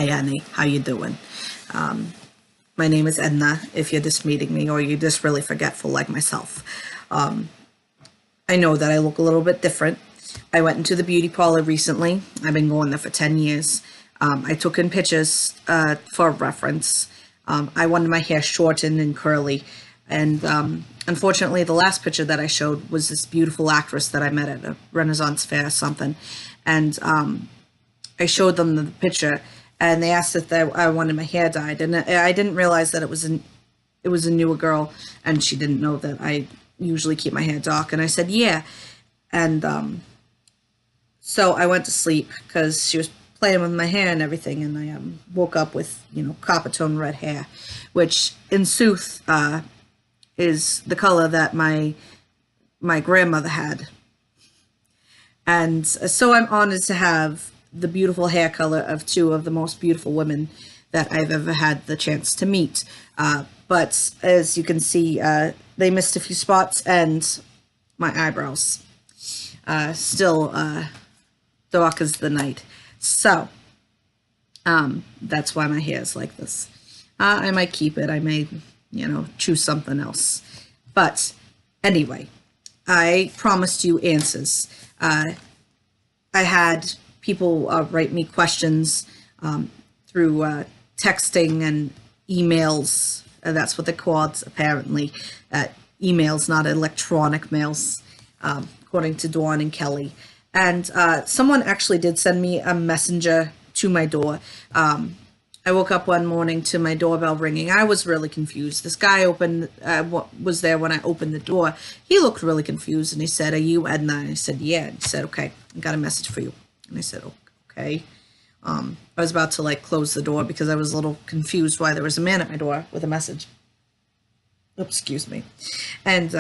Hey, honey, how you doing? My name is Edna, if you're just meeting me or you're just really forgetful like myself. I know that I look a little bit different. I went into the beauty parlor recently. I've been going there for 10 years. I took in pictures for reference. I wanted my hair shortened and curly. And unfortunately, the last picture that I showed was this beautiful actress that I met at a Renaissance fair or something. And I showed them the picture, and they asked if I wanted my hair dyed. And I didn't realize that it was a newer girl, and she didn't know that I usually keep my hair dark. And I said, yeah. And so I went to sleep because she was playing with my hair and everything, and I woke up with, copper tone red hair, which in sooth is the color that my grandmother had. And so I'm honored to have the beautiful hair color of two of the most beautiful women that I've ever had the chance to meet. But as you can see, they missed a few spots, and my eyebrows still dark as the night. So that's why my hair is like this. I might keep it. I may, choose something else. But anyway, I promised you answers. I had people write me questions through texting and emails. That's what they're called, apparently. Emails, not electronic mails, according to Dawn and Kelly. And someone actually did send me a messenger to my door. I woke up one morning to my doorbell ringing. I was really confused. This guy was there when I opened the door. He looked really confused, and he said, "Are you Edna?" And I said, "Yeah." And he said, "Okay, I got a message for you." And I said, "Okay." I was about to close the door because I was a little confused why there was a man at my door with a message. Oops, excuse me. And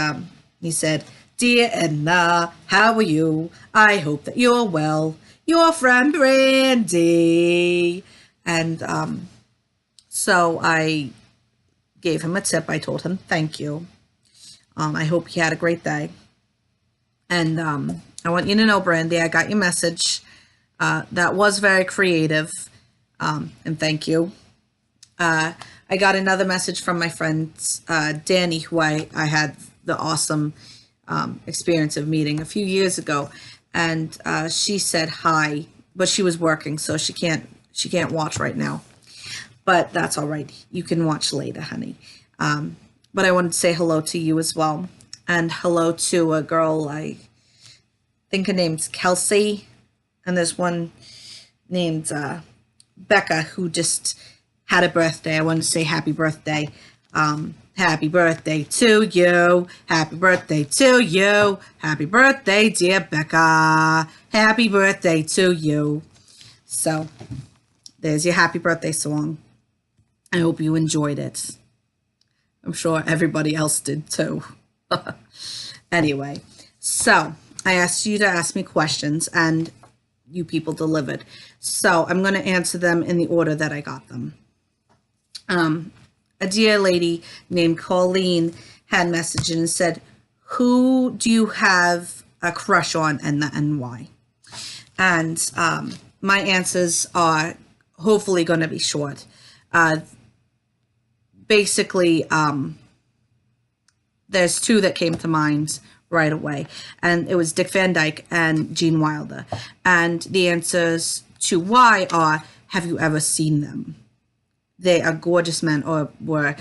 he said, "Dear Edna, how are you? I hope that you're well. Your friend Brandy." And so I gave him a tip. I told him, thank you. I hope he had a great day. And I want you to know, Brandy, I got your message. That was very creative. And thank you. I got another message from my friend Danny, who I had the awesome experience of meeting a few years ago. And she said hi, but she was working, so she can't watch right now, but that's all right. You can watch later, honey. But I wanted to say hello to you as well. And hello to a girl, I think her name's Kelsey. And there's one named Becca who just had a birthday. I wanted to say happy birthday. Happy birthday to you. Happy birthday to you. Happy birthday, dear Becca. Happy birthday to you. So there's your happy birthday song. I hope you enjoyed it. I'm sure everybody else did too. Anyway, so I asked you to ask me questions, and you people delivered. So I'm going to answer them in the order that I got them. A dear lady named Colleen had messaged and said, "Who do you have a crush on, and why?" And my answers are hopefully going to be short. Basically, there's two that came to mind right away, and it was Dick Van Dyke and Gene Wilder. And the answers to why are, have you ever seen them? They are gorgeous men, or were.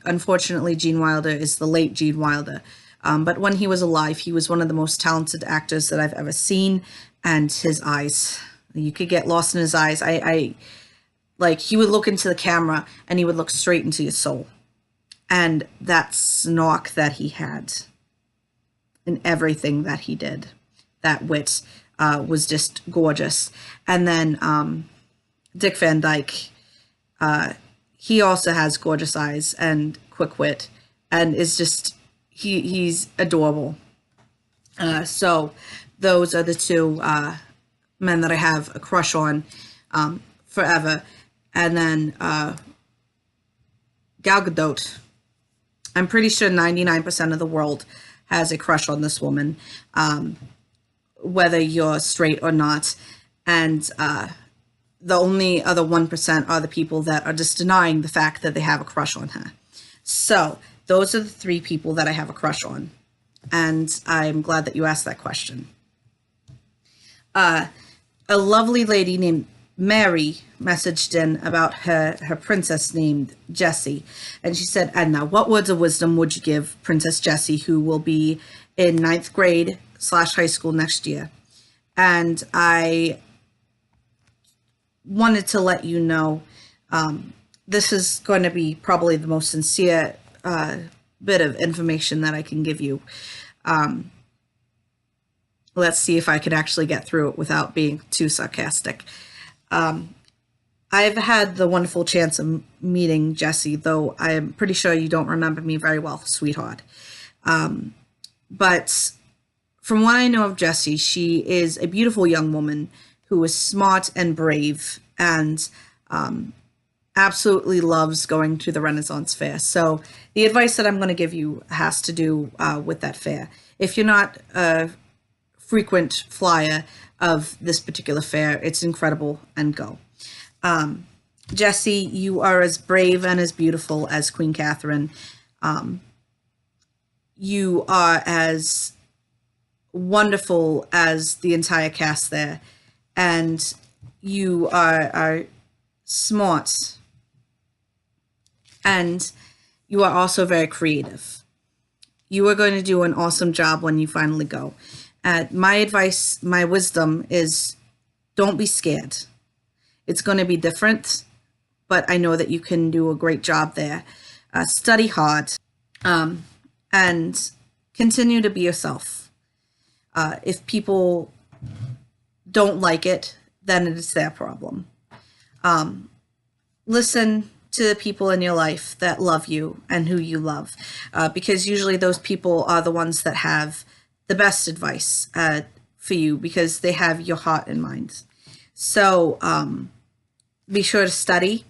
Unfortunately, Gene Wilder is the late Gene Wilder. But when he was alive, he was one of the most talented actors that I've ever seen. And his eyes, you could get lost in his eyes. He would look into the camera and he would look straight into your soul. And that snark that he had in everything that he did, that wit, was just gorgeous. And then Dick Van Dyke, he also has gorgeous eyes and quick wit, and is just, he's adorable. So those are the two men that I have a crush on forever. And then Gal Gadot. I'm pretty sure 99% of the world has a crush on this woman, whether you're straight or not. And the only other 1% are the people that are just denying the fact that they have a crush on her. So those are the 3 people that I have a crush on. And I'm glad that you asked that question. A lovely lady named Mary messaged in about her princess named Jessie. And she said, Edna, what words of wisdom would you give Princess Jessie, who will be in 9th grade / high school next year? And I wanted to let you know, this is going to be probably the most sincere bit of information that I can give you. Let's see if I can actually get through it without being too sarcastic. I've had the wonderful chance of meeting Jessie, though I'm pretty sure you don't remember me very well, sweetheart. But from what I know of Jessie, she is a beautiful young woman who is smart and brave and absolutely loves going to the Renaissance Fair. So the advice that I'm going to give you has to do with that fair. If you're not a frequent flyer of this particular fair, it's incredible, and go. Jessie, you are as brave and as beautiful as Queen Catherine. You are as wonderful as the entire cast there, and you are smart, and you are also very creative. You are going to do an awesome job when you finally go. My advice, my wisdom is, don't be scared. It's going to be different, but I know that you can do a great job there. Study hard, and continue to be yourself. If people don't like it, then it is their problem. Listen to the people in your life that love you and who you love, because usually those people are the ones that have the best advice for you, because they have your heart in mind. So be sure to study.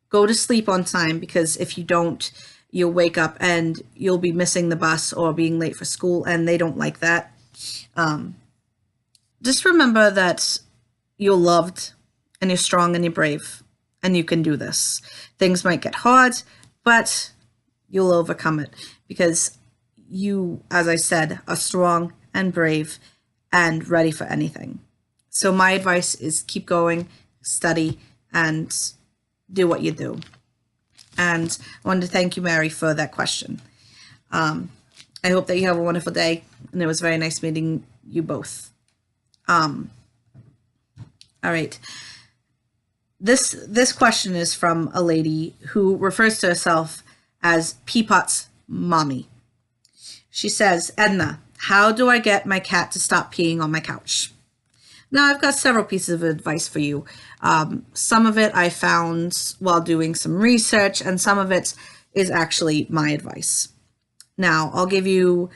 Go to sleep on time, because if you don't, you'll wake up and you'll be missing the bus or being late for school, and they don't like that. Just remember that you're loved and you're strong and you're brave, and you can do this. Things might get hard, but you'll overcome it, because you, as I said, are strong and brave and ready for anything. So my advice is keep going, study, and do what you do. And I wanted to thank you, Mary, for that question. I hope that you have a wonderful day, and it was very nice meeting you both. All right. This question is from a lady who refers to herself as Peapot's mommy. She says, Edna, how do I get my cat to stop peeing on my couch? Now, I've got several pieces of advice for you. Some of it I found while doing some research, and some of it is actually my advice. Now, I'll give you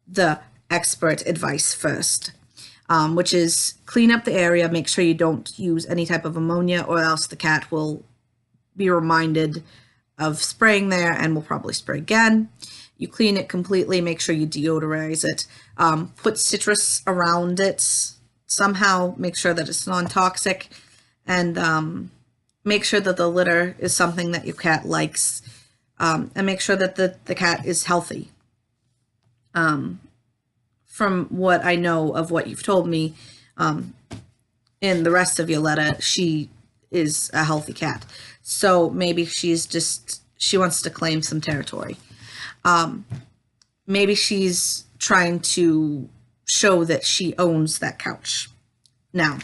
the expert advice first, which is clean up the area, make sure you don't use any type of ammonia, or else the cat will be reminded of spraying there and will probably spray again. You clean it completely, make sure you deodorize it, put citrus around it, somehow make sure that it's non-toxic, and make sure that the litter is something that your cat likes, and make sure that the cat is healthy. From what I know of what you've told me, in the rest of your letter, she is a healthy cat. So maybe she wants to claim some territory. Maybe she's trying to show that she owns that couch. Now,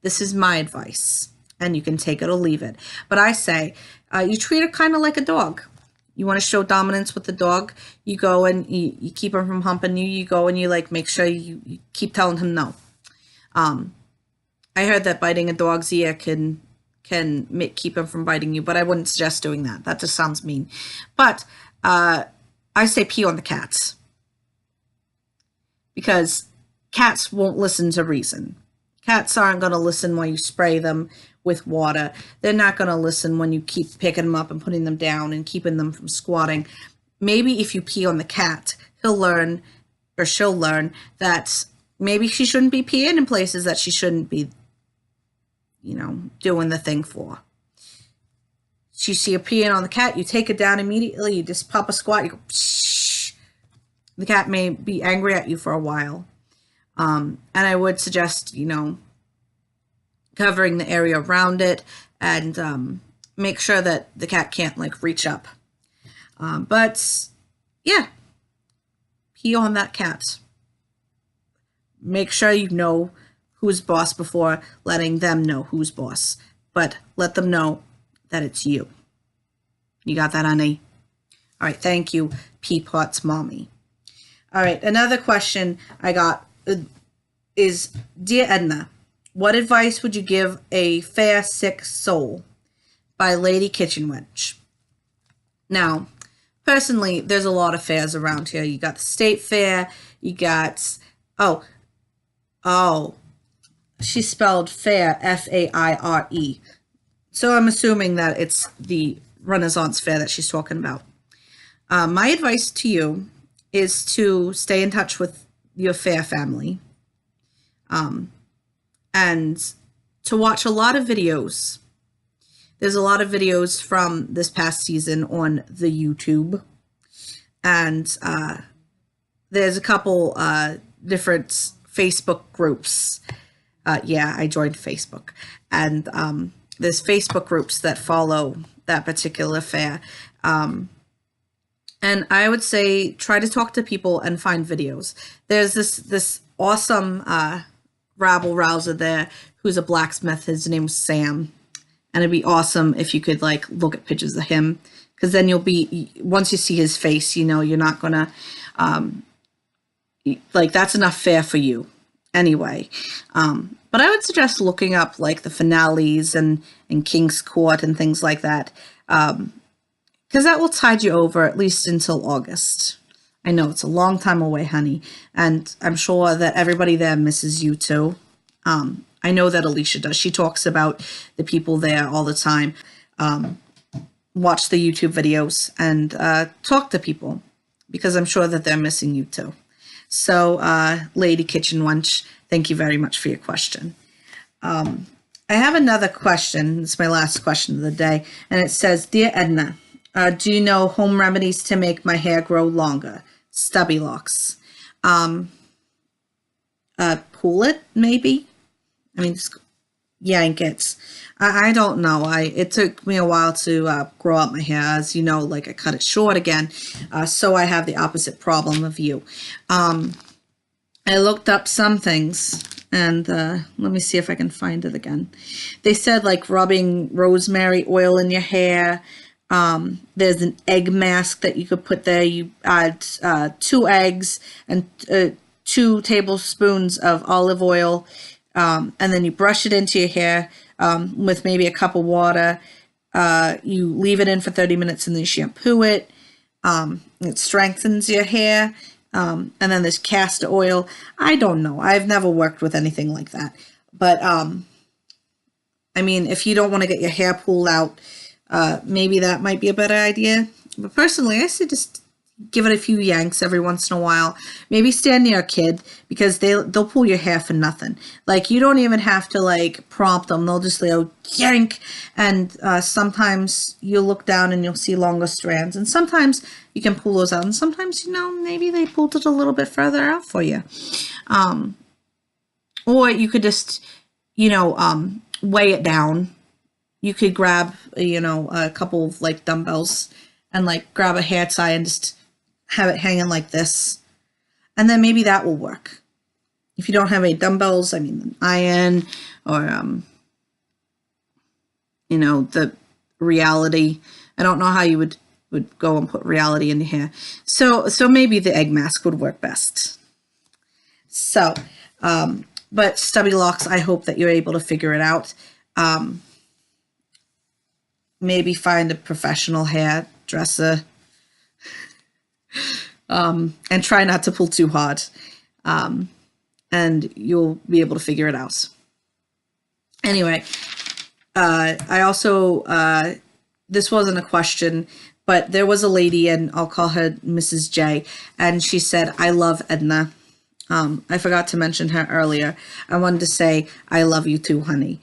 this is my advice, and you can take it or leave it. But I say, you treat her kind of like a dog. You want to show dominance with the dog, you go and you keep him from humping you. You go and you make sure you keep telling him no. I heard that biting a dog's ear can keep him from biting you, but I wouldn't suggest doing that. That just sounds mean. But I say pee on the cats, because cats won't listen to reason. Cats aren't going to listen when you spray them with water. They're not going to listen when you keep picking them up and putting them down and keeping them from squatting. Maybe if you pee on the cat, he'll learn, or she'll learn, that maybe she shouldn't be peeing in places that she shouldn't be. doing the thing for. You see her peeing on the cat, you take it down immediately, you just pop a squat, you go, psh. The cat may be angry at you for a while. And I would suggest, covering the area around it and make sure that the cat can't reach up. But yeah, pee on that cat. Make sure you know who's boss before letting them know who's boss. But let them know that it's you. You got that, honey? All right, thank you, Peapot's mommy. All right, another question I got is, Dear Edna, what advice would you give a fair sick soul? By Lady Kitchen Wench. Now, personally, there's a lot of fairs around here. You got the state fair. You got, she spelled fair, F-A-I-R-E. So I'm assuming that it's the Renaissance Fair that she's talking about. My advice to you is to stay in touch with your fair family and to watch a lot of videos. There's a lot of videos from this past season on the YouTube. And there's a couple different Facebook groups. Yeah, I joined Facebook. And there's Facebook groups that follow that particular fair. And I would say try to talk to people and find videos. There's this awesome rabble-rouser there who's a blacksmith. His name's Sam. And it'd be awesome if you could look at pictures of him. Because then once you see his face, you're not going to, that's enough fair for you anyway. But I would suggest looking up the finales and King's Court and things like that, because that will tide you over at least until August. I know it's a long time away, honey, and I'm sure that everybody there misses you too. I know that Alicia does. She talks about the people there all the time. Watch the YouTube videos and talk to people, because I'm sure that they're missing you too. So, Lady Kitchen Wench, thank you very much for your question. I have another question. It's my last question of the day. And it says, Dear Edna, do you know home remedies to make my hair grow longer? Stubby locks. Pull it, maybe? Just yank it. I don't know. It took me a while to grow out my hair. As you know, I cut it short again. So I have the opposite problem of you. I looked up some things, and let me see if I can find it again. They said rubbing rosemary oil in your hair. There's an egg mask that you could put there. You add 2 eggs and 2 tablespoons of olive oil, and then you brush it into your hair with maybe a cup of water. You leave it in for 30 minutes and then shampoo it. It strengthens your hair. And then there's castor oil. I don't know. I've never worked with anything like that. But, if you don't want to get your hair pulled out, maybe that might be a better idea. But personally, I say just give it a few yanks every once in a while. Maybe stand near a kid, because they'll pull your hair for nothing. You don't even have to prompt them. They'll just yank. And sometimes you'll look down and you'll see longer strands. And sometimes you can pull those out. And sometimes, maybe they pulled it a little bit further out for you. Or you could just, weigh it down. You could grab, a couple of dumbbells and grab a hair tie and just have it hanging like this. And then maybe that will work. If you don't have any dumbbells, an iron or, the Reality. I don't know how you would go and put Reality in your hair. So maybe the egg mask would work best. So, but stubby locks, I hope that you're able to figure it out. Maybe find a professional hairdresser, and try not to pull too hard, and you'll be able to figure it out. Anyway, I also, this wasn't a question, but there was a lady, and I'll call her Mrs. J, and she said, I love Edna. I forgot to mention her earlier. I wanted to say, I love you too, honey.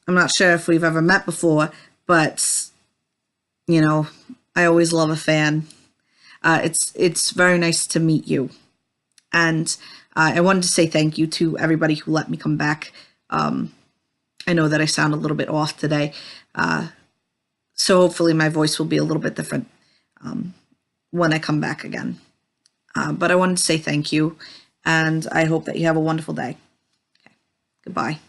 I'm not sure if we've ever met before, but, you know, I always love a fan. It's very nice to meet you. And I wanted to say thank you to everybody who let me come back. I know that I sound a little bit off today, so hopefully my voice will be a little bit different when I come back again. But I wanted to say thank you, and I hope that you have a wonderful day. Okay. Goodbye.